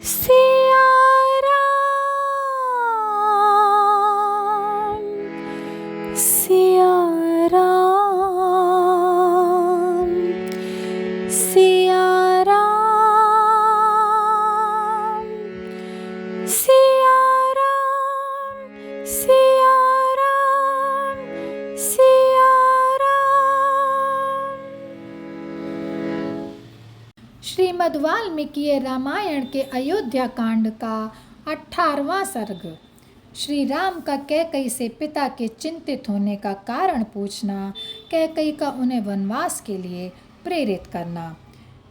सिया राम, सिया राम, सिया राम, सिया राम, सिया राम, सिया राम। श्रीमद् वाल्मीकि रामायण के अयोध्या कांड का 18वां सर्ग। श्री राम का कैकई से पिता के चिंतित होने का कारण पूछना, कैकई का उन्हें वनवास के लिए प्रेरित करना।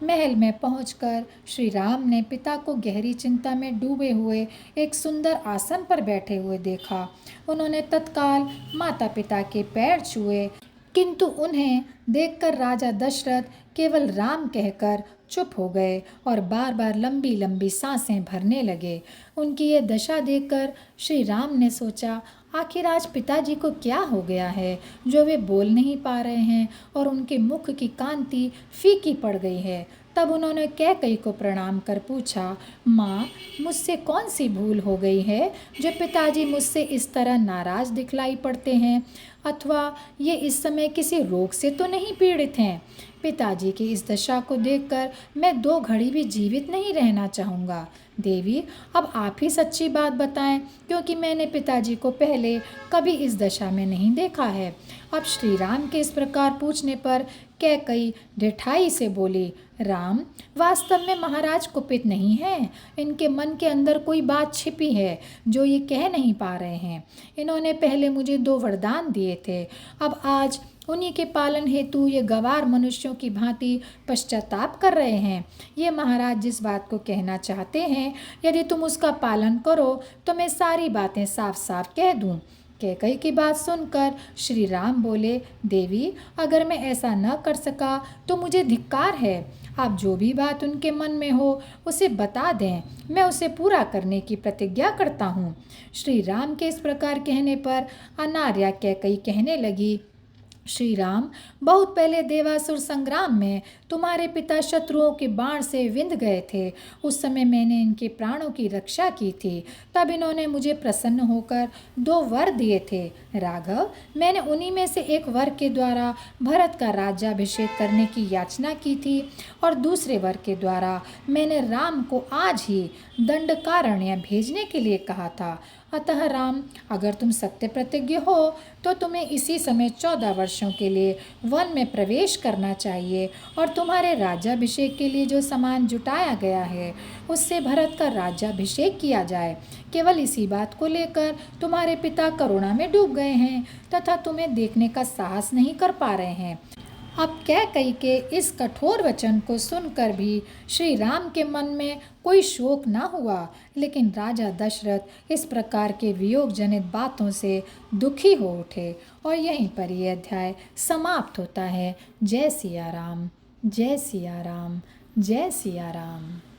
महल में पहुंचकर श्री राम ने पिता को गहरी चिंता में डूबे हुए एक सुंदर आसन पर बैठे हुए देखा। उन्होंने तत्काल माता पिता के पैर छुए, किंतु उन्हें देखकर राजा दशरथ केवल राम कहकर चुप हो गए और बार बार लंबी लंबी सांसें भरने लगे। उनकी ये दशा देखकर श्री राम ने सोचा, आखिर आज पिताजी को क्या हो गया है जो वे बोल नहीं पा रहे हैं और उनके मुख की कांति फीकी पड़ गई है। तब उन्होंने कैकई को प्रणाम कर पूछा, माँ, मुझसे कौन सी भूल हो गई है जो पिताजी मुझसे इस तरह नाराज दिखलाई पड़ते हैं, अथवा ये इस समय किसी रोग से तो नहीं पीड़ित हैं। पिताजी की इस दशा को देखकर मैं 2 घड़ी भी जीवित नहीं रहना चाहूँगा। देवी, अब आप ही सच्ची बात बताएं, क्योंकि मैंने पिताजी को पहले कभी इस दशा में नहीं देखा है। अब श्री राम के इस प्रकार पूछने पर कैकई ढिठाई से बोली, राम, वास्तव में महाराज कुपित नहीं हैं। इनके मन के अंदर कोई बात छिपी है जो ये कह नहीं पा रहे हैं। इन्होंने पहले मुझे 2 वरदान दिए थे, अब आज उन्हीं के पालन हेतु ये गंवार मनुष्यों की भांति पश्चाताप कर रहे हैं। ये महाराज जिस बात को कहना चाहते हैं, यदि तुम उसका पालन करो तो मैं सारी बातें साफ साफ कह दूं। कैकई की बात सुनकर श्री राम बोले, देवी, अगर मैं ऐसा न कर सका तो मुझे धिक्कार है। आप जो भी बात उनके मन में हो उसे बता दें, मैं उसे पूरा करने की प्रतिज्ञा करता हूँ। श्री राम के इस प्रकार कहने पर अनार्या कैकई कहने लगी, श्री राम, बहुत पहले देवासुर संग्राम में तुम्हारे पिता शत्रुओं के बाण से विंध गए थे। उस समय मैंने इनके प्राणों की रक्षा की थी। तब इन्होंने मुझे प्रसन्न होकर 2 वर दिए थे। राघव, मैंने उन्हीं में से एक वर के द्वारा भरत का राज्याभिषेक करने की याचना की थी और दूसरे वर के द्वारा मैंने राम को आज ही दंडकारण्य भेजने के लिए कहा था। अतः राम, अगर तुम सत्य प्रतिज्ञ हो तो तुम्हें इसी समय 14 वर्षों के लिए वन में प्रवेश करना चाहिए और तुम्हारे राज्याभिषेक के लिए जो सामान जुटाया गया है उससे भरत का राज्याभिषेक किया जाए। केवल इसी बात को लेकर तुम्हारे पिता करुणा में डूब गए हैं तथा तुम्हें देखने का साहस नहीं कर पा रहे हैं। अब कैकई के इस कठोर वचन को सुनकर भी श्री राम के मन में कोई शोक न हुआ, लेकिन राजा दशरथ इस प्रकार के वियोग जनित बातों से दुखी हो उठे और यहीं पर यह अध्याय समाप्त होता है। जय सिया राम, जय सिया राम, जय सिया राम।